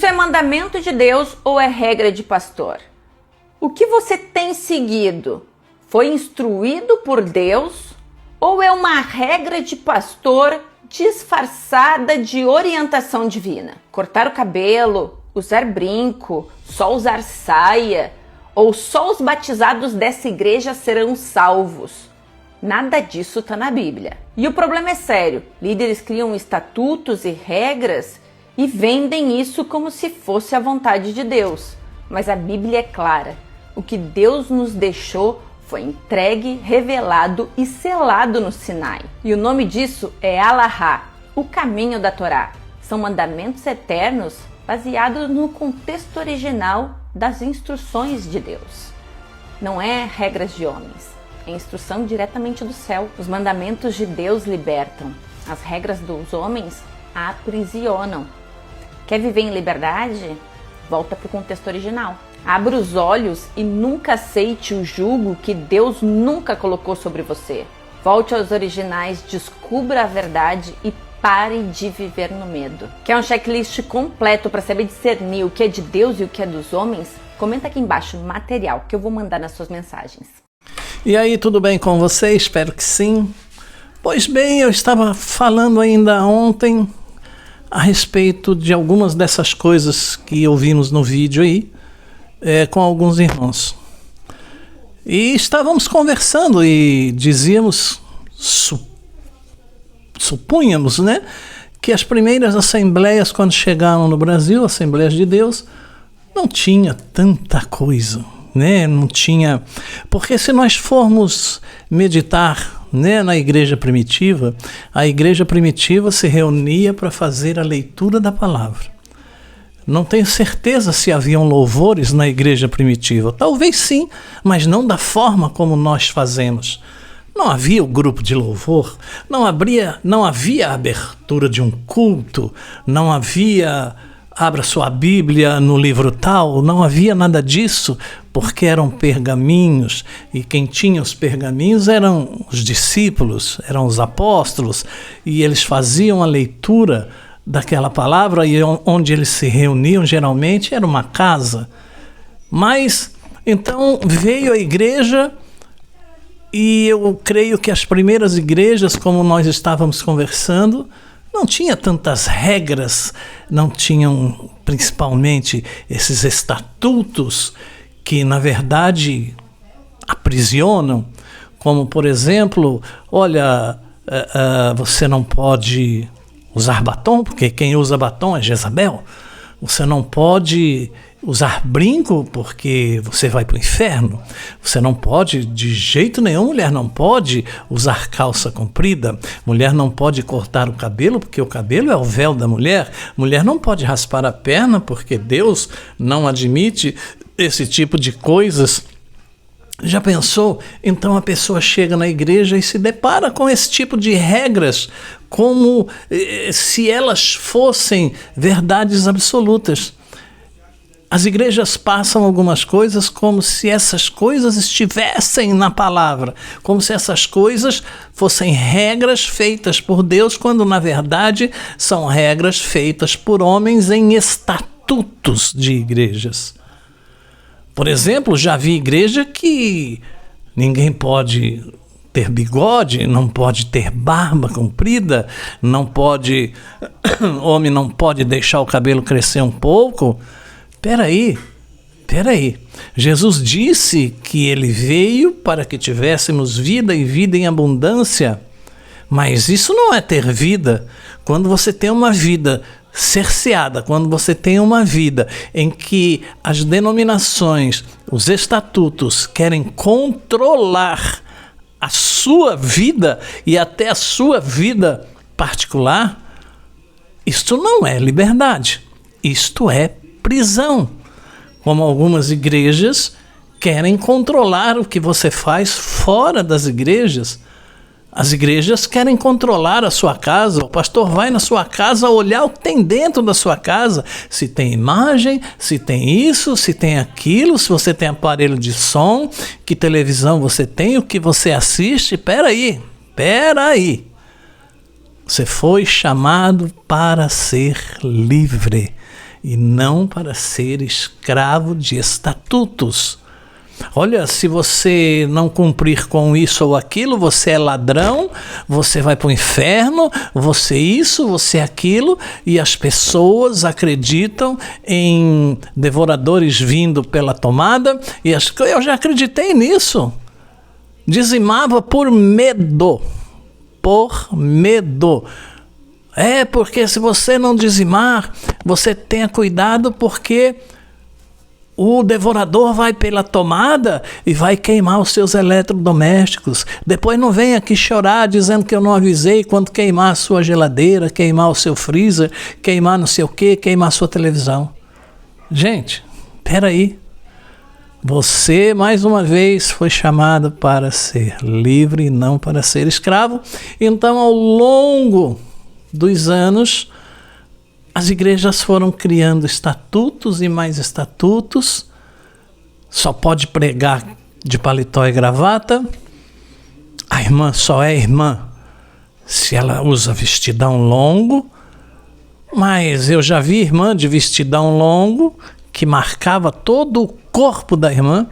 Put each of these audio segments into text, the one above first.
Isso é mandamento de Deus ou é regra de pastor? O que você tem seguido foi instruído por Deus ou é uma regra de pastor disfarçada de orientação divina? Cortar o cabelo, usar brinco, só usar saia, ou só os batizados dessa igreja serão salvos? Nada disso está na Bíblia. E o problema é sério. Líderes criam estatutos e regras e vendem isso como se fosse a vontade de Deus. Mas a Bíblia é clara. O que Deus nos deixou foi entregue, revelado e selado no Sinai. E o nome disso é Alahá, o caminho da Torá. São mandamentos eternos baseados no contexto original das instruções de Deus. Não é regras de homens, é instrução diretamente do céu. Os mandamentos de Deus libertam, as regras dos homens aprisionam. Quer viver em liberdade? Volta para o contexto original. Abra os olhos e nunca aceite o jugo que Deus nunca colocou sobre você. Volte aos originais, descubra a verdade e pare de viver no medo. Quer um checklist completo para saber discernir o que é de Deus e o que é dos homens? Comenta aqui embaixo no material que eu vou mandar nas suas mensagens. E aí, tudo bem com você? Espero que sim. Pois bem, eu estava falando ainda ontem a respeito de algumas dessas coisas que ouvimos no vídeo aí, com alguns irmãos. E estávamos conversando e dizíamos, supunhamos, né, que as primeiras assembleias, quando chegaram no Brasil, Assembleias de Deus, não tinha tanta coisa, né? Não tinha... Porque se nós formos meditar, né, na igreja primitiva, a igreja primitiva se reunia para fazer a leitura da palavra. Não tenho certeza se haviam louvores na igreja primitiva. Talvez sim, mas não da forma como nós fazemos. Não havia o grupo de louvor, não havia a abertura de um culto, não havia abra sua Bíblia no livro tal, não havia nada disso, porque eram pergaminhos, e quem tinha os pergaminhos eram os discípulos, eram os apóstolos, e eles faziam a leitura daquela palavra, e onde eles se reuniam geralmente era uma casa. Mas então veio a igreja, e eu creio que as primeiras igrejas, como nós estávamos conversando, não tinha tantas regras, não tinham principalmente esses estatutos que na verdade aprisionam, como por exemplo, olha, você não pode usar batom, porque quem usa batom é Jezabel. Você não pode usar brinco, porque você vai para o inferno. Você não pode, de jeito nenhum, mulher não pode usar calça comprida. Mulher não pode cortar o cabelo, porque o cabelo é o véu da mulher. Mulher não pode raspar a perna, porque Deus não admite esse tipo de coisas. Já pensou? Então a pessoa chega na igreja e se depara com esse tipo de regras, como se elas fossem verdades absolutas. As igrejas passam algumas coisas como se essas coisas estivessem na palavra, como se essas coisas fossem regras feitas por Deus, quando na verdade são regras feitas por homens em estatutos de igrejas. Por exemplo, já vi igreja que ninguém pode ter bigode, não pode ter barba comprida, homem não pode deixar o cabelo crescer um pouco. Peraí, Jesus disse que ele veio para que tivéssemos vida e vida em abundância, mas isso não é ter vida. Quando você tem uma vida cerceada, quando você tem uma vida em que as denominações, os estatutos querem controlar a sua vida e até a sua vida particular, isto não é liberdade, isto é prisão. Como algumas igrejas querem controlar o que você faz fora das igrejas. As igrejas querem controlar a sua casa. O pastor vai na sua casa olhar o que tem dentro da sua casa. Se tem imagem, se tem isso, se tem aquilo, se você tem aparelho de som, que televisão você tem, o que você assiste. Peraí. Você foi chamado para ser livre. e não para ser escravo de estatutos. Olha, se você não cumprir com isso ou aquilo, você é ladrão, você vai para o inferno, você isso, você aquilo, e as pessoas acreditam em devoradores vindo pela tomada, e eu já acreditei nisso. Dizimava por medo. Por medo. Porque se você não dizimar, você tenha cuidado, porque o devorador vai pela tomada e vai queimar os seus eletrodomésticos. Depois não vem aqui chorar dizendo que eu não avisei quando queimar a sua geladeira, queimar o seu freezer, queimar não sei o quê, queimar a sua televisão. Gente, peraí. Você, mais uma vez, foi chamado para ser livre e não para ser escravo. Então, ao longo dos anos, as igrejas foram criando estatutos e mais estatutos. Só pode pregar de paletó e gravata. A irmã só é irmã se ela usa vestidão longo. Mas eu já vi irmã de vestidão longo que marcava todo o corpo da irmã.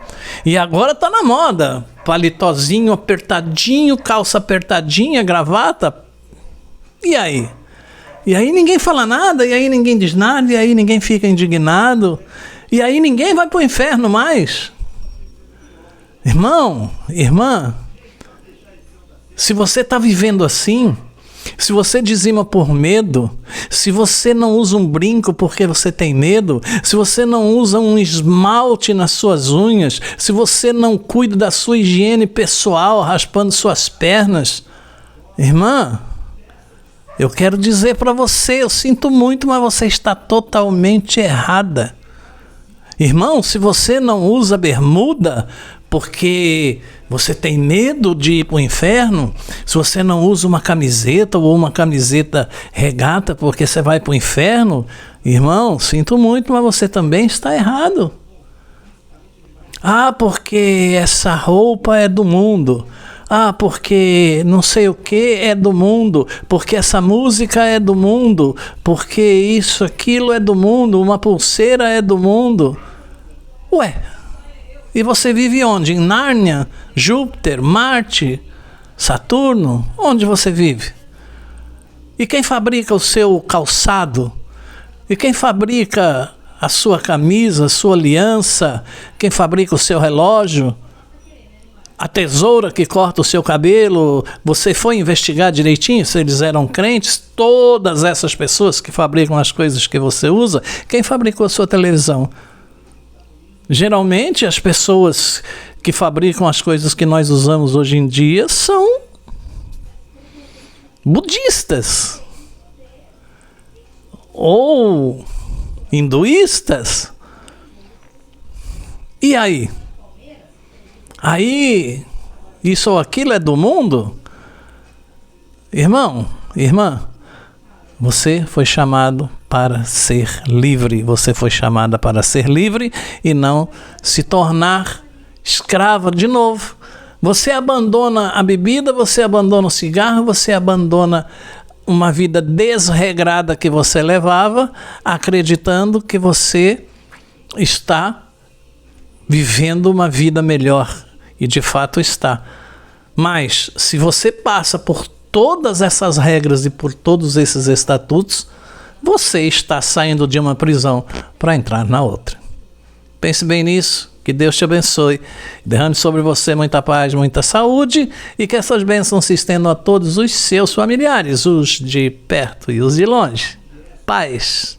E agora está na moda. Paletózinho apertadinho, calça apertadinha, gravata. E aí? E aí ninguém fala nada, e aí ninguém diz nada, e aí ninguém fica indignado, e aí ninguém vai para o inferno mais. Irmão, irmã, se você está vivendo assim, se você dizima por medo, se você não usa um brinco porque você tem medo, se você não usa um esmalte nas suas unhas, se você não cuida da sua higiene pessoal raspando suas pernas, irmã, eu quero dizer para você, eu sinto muito, mas você está totalmente errada. Irmão, se você não usa bermuda porque você tem medo de ir para o inferno, se você não usa uma camiseta ou uma camiseta regata porque você vai para o inferno, irmão, sinto muito, mas você também está errado. Porque essa roupa é do mundo. Porque não sei o que é do mundo, porque essa música é do mundo, porque isso, aquilo é do mundo, uma pulseira é do mundo. Ué, e você vive onde? Em Nárnia? Júpiter? Marte? Saturno? Onde você vive? E quem fabrica o seu calçado? E quem fabrica a sua camisa, a sua aliança? Quem fabrica o seu relógio? A tesoura que corta o seu cabelo? Você foi investigar direitinho se eles eram crentes? Todas essas pessoas que fabricam as coisas que você usa, quem fabricou a sua televisão? Geralmente as pessoas que fabricam as coisas que nós usamos hoje em dia são budistas ou hinduístas. E aí? Aí, isso ou aquilo é do mundo? Irmão, irmã, você foi chamado para ser livre. Você foi chamada para ser livre e não se tornar escrava de novo. Você abandona a bebida, você abandona o cigarro, você abandona uma vida desregrada que você levava, acreditando que você está vivendo uma vida melhor. E de fato está. Mas se você passa por todas essas regras e por todos esses estatutos, você está saindo de uma prisão para entrar na outra. Pense bem nisso, que Deus te abençoe, derrame sobre você muita paz, muita saúde, e que essas bênçãos se estendam a todos os seus familiares, os de perto e os de longe. Paz.